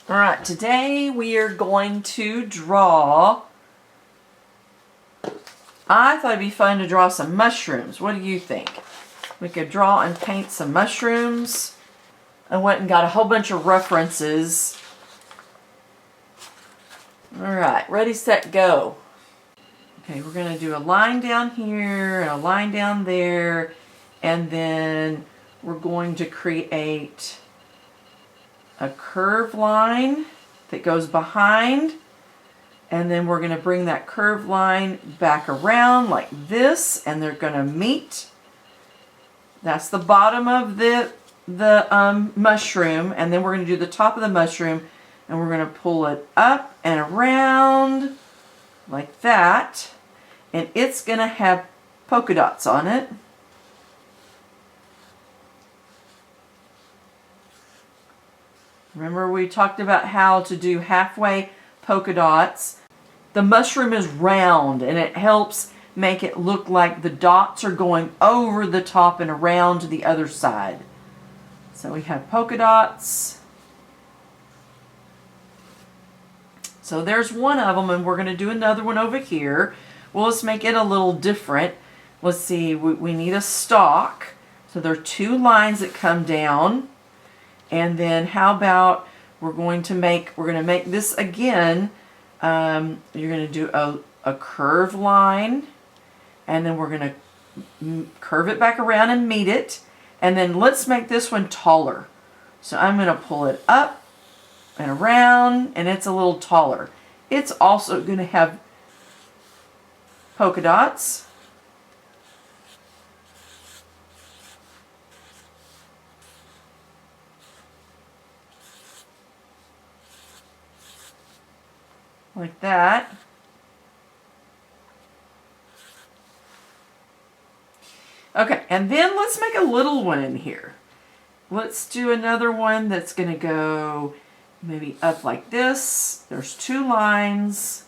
All right, today we are going to draw. I thought it'd be fun to draw some mushrooms. What do you think? We could draw and paint some mushrooms. I went and got a whole bunch of references. All right, ready, set, go. Okay, we're going to do a line down here and a line down there, and then we're going to create a curved line that goes behind, and then we're going to bring that curved line back around like this, and they're going to meet. That's the bottom of the mushroom, and then we're going to do the top of the mushroom, and we're going to pull it up and around like that, and it's going to have polka dots on it. Remember we talked about how to do halfway polka dots. The mushroom is round, and it helps make it look like the dots are going over the top and around to the other side. So we have polka dots. So there's one of them, and we're going to do another one over here. Well, let's make it a little different. Let's see, we need a stalk. So there are two lines that come down. And then how about we're going to make this again. You're going to do a curved line, and then we're going to curve it back around and meet it. And then let's make this one taller. So I'm going to pull it up and around, and it's a little taller. It's also going to have polka dots. Like that. Okay, and then let's make a little one in here. Let's do another one that's going to go maybe up like this. There's two lines.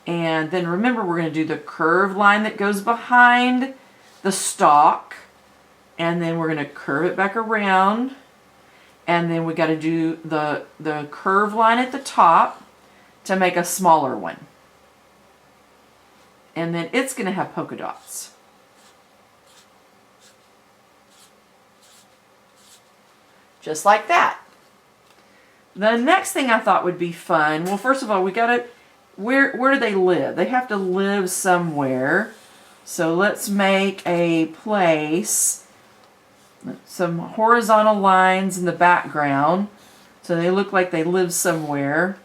And then remember, we're going to do the curved line that goes behind the stalk. And then we're going to curve it back around. And then we got to do the curved line at the top to make a smaller one. And then it's going to have polka dots. Just like that. The next thing I thought would be fun, well, first of all, we got to, where do they live? They have to live somewhere. So let's make a place, some horizontal lines in the background, so they look like they live somewhere.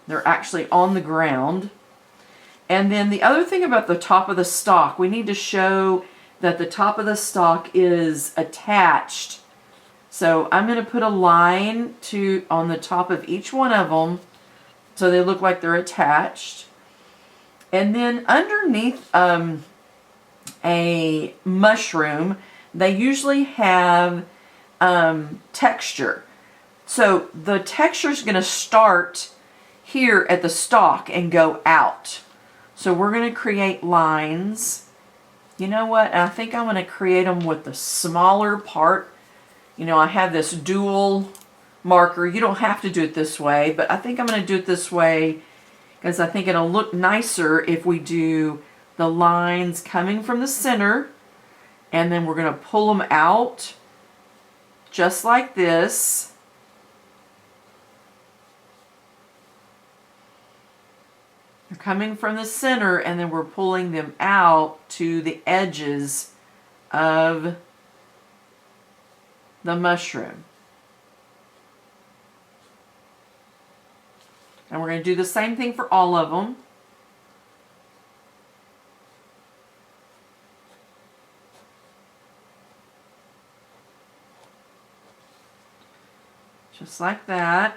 They're actually on the ground. And then the other thing about the top of the stalk, we need to show that the top of the stalk is attached. So I'm going to put a line on the top of each one of them so they look like they're attached. And then underneath a mushroom, they usually have texture. So the texture is going to start here at the stalk and go out. So we're going to create lines. You know what? I think I'm going to create them with the smaller part. You know, I have this dual marker. You don't have to do it this way, but I think I'm going to do it this way because I think it'll look nicer if we do the lines coming from the center, and then we're going to pull them out just like this. They're coming from the center, and then we're pulling them out to the edges of the mushroom. And we're going to do the same thing for all of them. Just like that.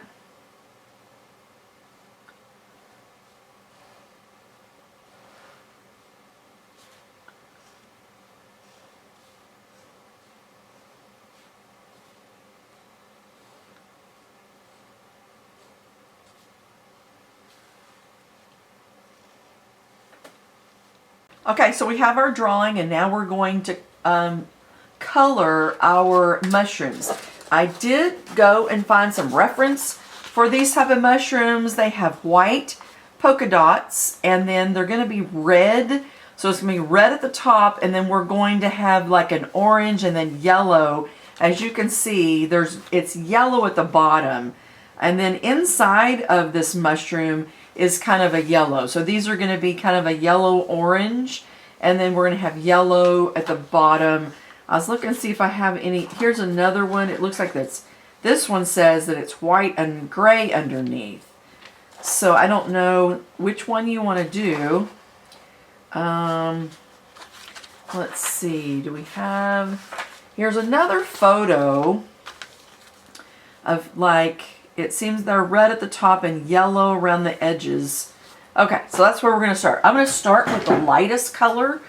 Okay, so we have our drawing, and now we're going to color our mushrooms. I did go and find some reference for these type of mushrooms, they have white polka dots, and then they're going to be red. So it's going to be red at the top, and then we're going to have like an orange and then yellow. As you can see, it's yellow at the bottom. And then inside of this mushroom is kind of a yellow. So these are going to be kind of a yellow-orange, and then we're going to have yellow at the bottom. I was looking to see if I have any. Here's another one. It looks like this one says that it's white and gray underneath. So I don't know which one you want to do. Let's see. Do we have... Here's another photo of like... It seems they're red at the top and yellow around the edges. Okay, so that's where we're going to start. I'm going to start with the lightest color,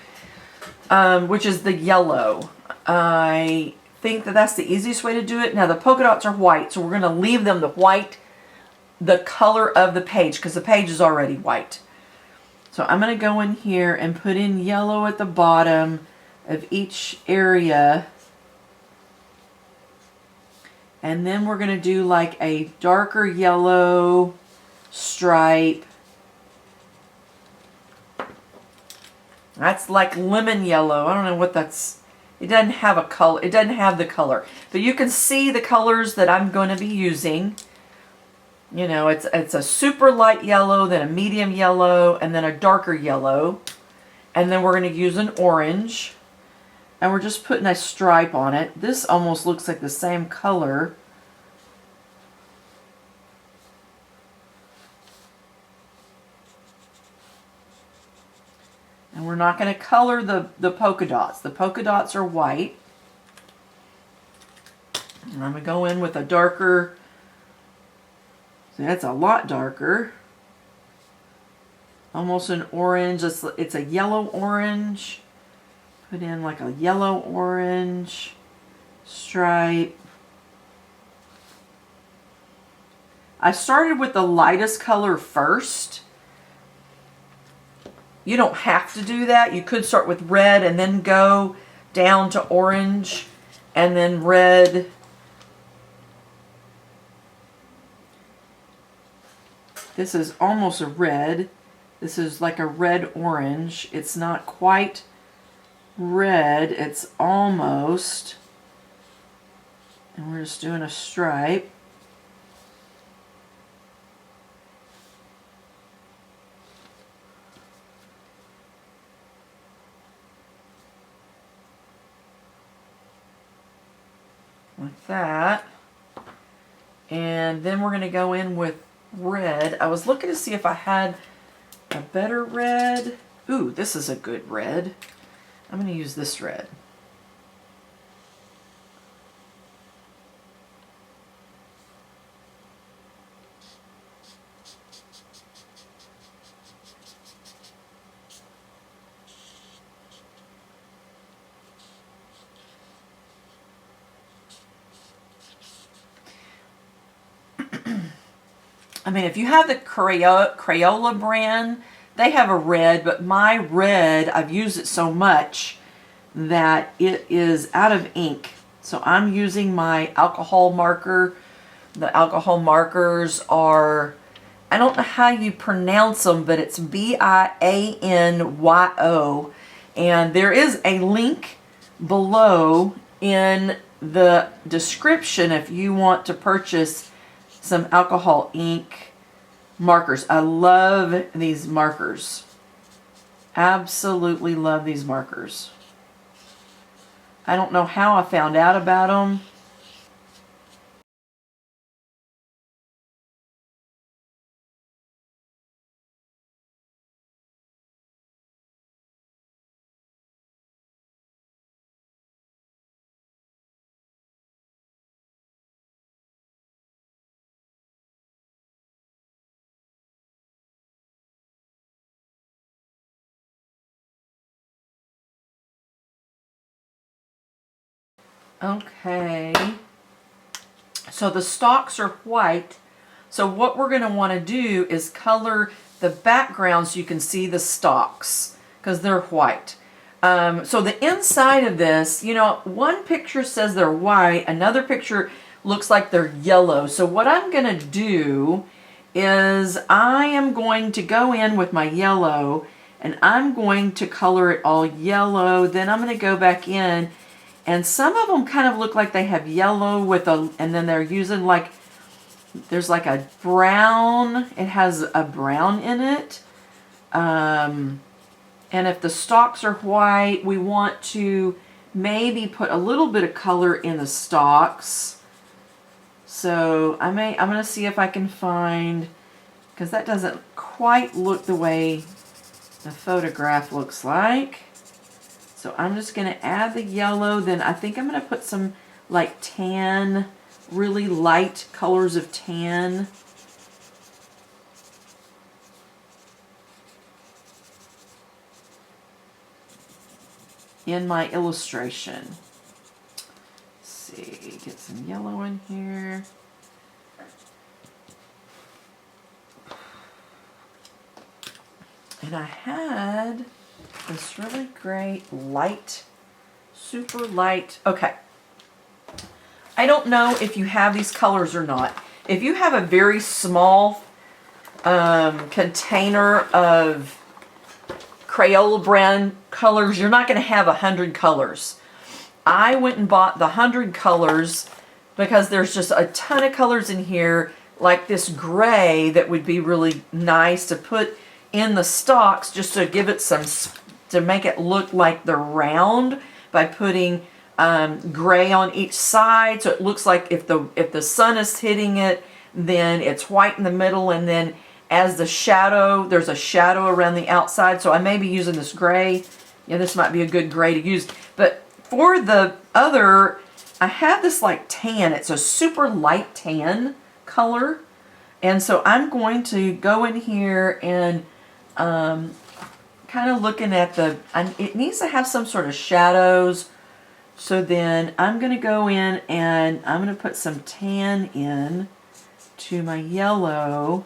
which is the yellow. I think that that's the easiest way to do it. Now the polka dots are white, so we're going to leave them the white, the color of the page, because the page is already white. So I'm going to go in here and put in yellow at the bottom of each area. And then we're going to do like a darker yellow stripe. That's like lemon yellow. I don't know what that's. It doesn't have a color. It doesn't have the color. But you can see the colors that I'm going to be using. You know, it's a super light yellow, then a medium yellow, and then a darker yellow. And then we're going to use an orange. And we're just putting a stripe on it. This almost looks like the same color. And we're not going to color the polka dots. The polka dots are white. And I'm going to go in with a darker... See, that's a lot darker. Almost an orange. It's a yellow-orange. Put in like a yellow-orange stripe. I started with the lightest color first. You don't have to do that. You could start with red and then go down to orange and then red. This is almost a red. This is like a red-orange. It's not quite red, it's almost, and we're just doing a stripe. Like that. And then we're going to go in with red. I was looking to see if I had a better red. Ooh, this is a good red. I'm going to use this red. I mean, if you have the Crayola brand, they have a red, but my red, I've used it so much that it is out of ink. So I'm using my alcohol marker. The alcohol markers are, I don't know how you pronounce them, but it's Bianyo. And there is a link below in the description if you want to purchase some alcohol ink markers. I love these markers. Absolutely love these markers. I don't know how I found out about them. Okay, so the stalks are white. So what we're going to want to do is color the background so you can see the stalks because they're white. So the inside of this, you know, one picture says they're white, another picture looks like they're yellow. So what I'm going to do is I am going to go in with my yellow and I'm going to color it all yellow. Then I'm going to go back in, and some of them kind of look like they have yellow with a, and then they're using like, there's like a brown, it has a brown in it. And if the stalks are white, we want to maybe put a little bit of color in the stalks. So I'm going to see if I can find, because that doesn't quite look the way the photograph looks like. So I'm just going to add the yellow. Then I think I'm going to put some like tan, really light colors of tan. In my illustration. Let's see, get some yellow in here. And I had this really great light, super light. Okay. I don't know if you have these colors or not. If you have a very small container of Crayola brand colors, you're not going to have 100 colors. I went and bought the 100 colors because there's just a ton of colors in here, like this gray that would be really nice to put in the stalks just to give it some, to make it look like they're round by putting gray on each side, so it looks like if the sun is hitting it, then it's white in the middle, and then as the shadow, there's a shadow around the outside. So I may be using this gray. Yeah, this might be a good gray to use. But for the other, I have this like tan. It's a super light tan color. And so I'm going to go in here and kind of looking at the, it needs to have some sort of shadows. So then I'm going to go in and I'm going to put some tan in to my yellow,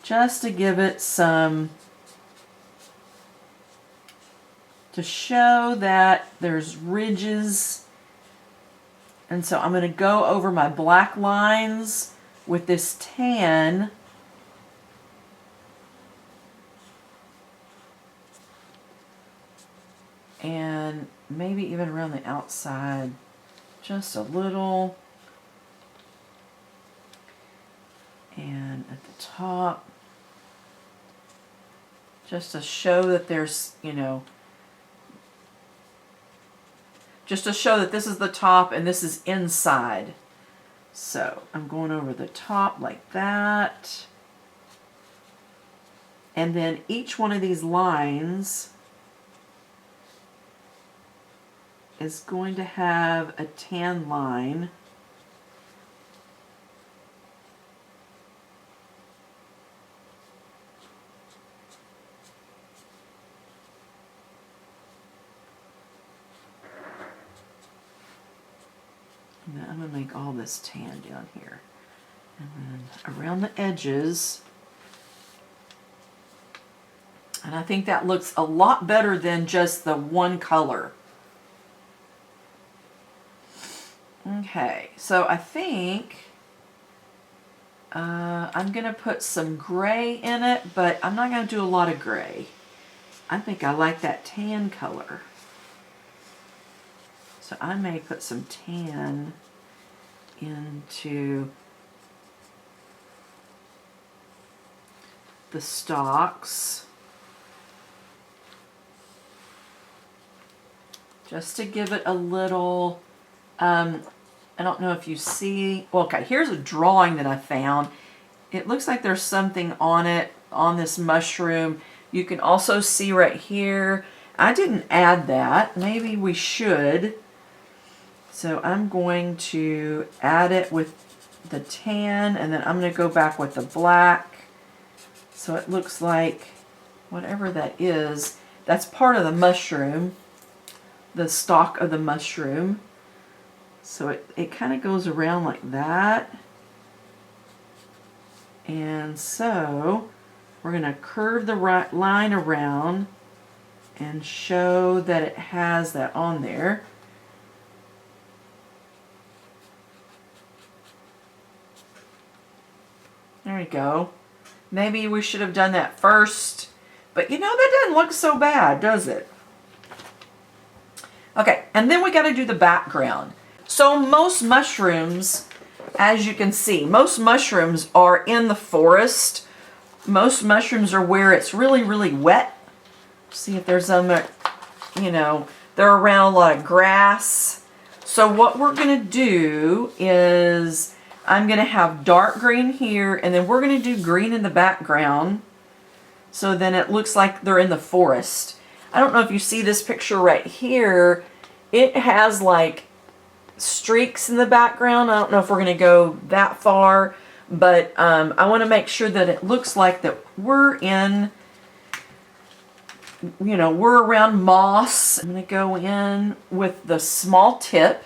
just to give it some, to show that there's ridges. And so I'm going to go over my black lines with this tan. And maybe even around the outside, just a little. And at the top, just to show that there's, you know, just to show that this is the top and this is inside. So I'm going over the top like that. And then each one of these lines is going to have a tan line. And then I'm going to make all this tan down here. And then around the edges. And I think that looks a lot better than just the one color. Okay, so I think I'm going to put some gray in it, but I'm not going to do a lot of gray. I think I like that tan color. So I may put some tan into the stalks, just to give it a little, I don't know if you see, well, okay, here's a drawing that I found. It looks like there's something on it, on this mushroom. You can also see right here, I didn't add that, maybe we should. So I'm going to add it with the tan, and then I'm going to go back with the black. So it looks like whatever that is, that's part of the mushroom, the stalk of the mushroom. So it kind of goes around like that. And so we're going to curve the right line around and show that it has that on there. There you go. Maybe we should have done that first. But you know, that doesn't look so bad, does it? Okay, and then we got to do the background. So most mushrooms, as you can see, most mushrooms are in the forest. Most mushrooms are where it's really, really wet. See if there's some, you know, they're around a lot of grass. So what we're going to do is I'm going to have dark green here, and then we're going to do green in the background. So then it looks like they're in the forest. I don't know if you see this picture right here. It has like streaks in the background. I don't know if we're going to go that far, but I want to make sure that it looks like that we're in, you know, we're around moss. I'm going to go in with the small tip,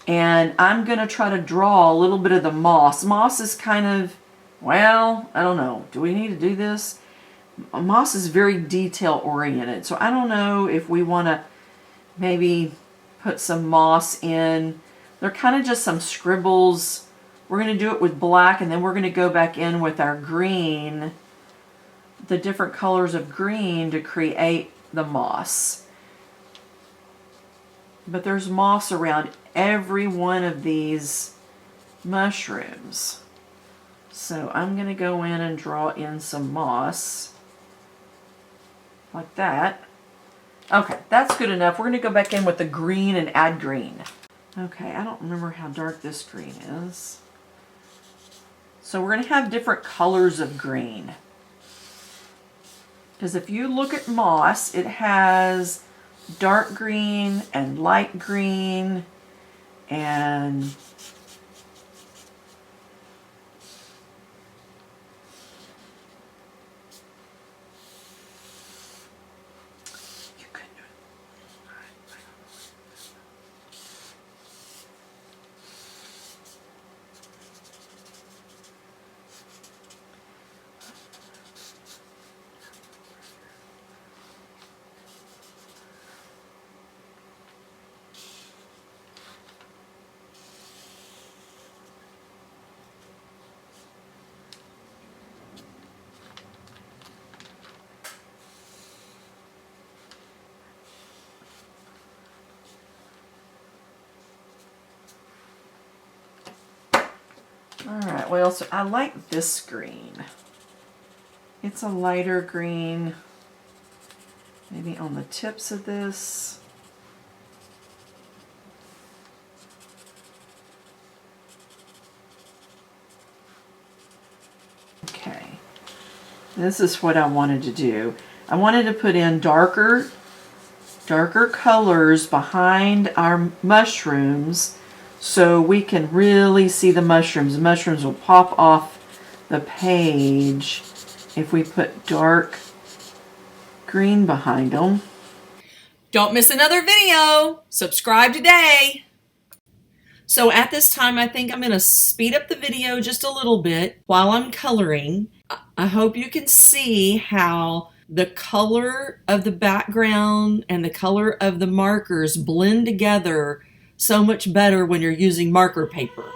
and I'm going to try to draw a little bit of the moss. Moss is kind of, well, I don't know. Do we need to do this? Moss is very detail oriented, so I don't know if we want to maybe put some moss in. They're kind of just some scribbles. We're going to do it with black, and then we're going to go back in with our green, the different colors of green to create the moss. But there's moss around every one of these mushrooms. So I'm going to go in and draw in some moss. Like that. Okay, that's good enough. We're going to go back in with the green and add green. Okay, I don't remember how dark this green is. So we're going to have different colors of green. Because if you look at moss, it has dark green and light green and alright, well, so I like this green. It's a lighter green. Maybe on the tips of this. Okay. This is what I wanted to do. I wanted to put in darker colors behind our mushrooms, so we can really see the mushrooms. The mushrooms will pop off the page if we put dark green behind them. Don't miss another video. Subscribe today. So at this time, I think I'm going to speed up the video just a little bit while I'm coloring. I hope you can see how the color of the background and the color of the markers blend together so much better when you're using marker paper.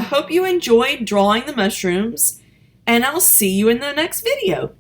I hope you enjoyed drawing the mushrooms, and I'll see you in the next video.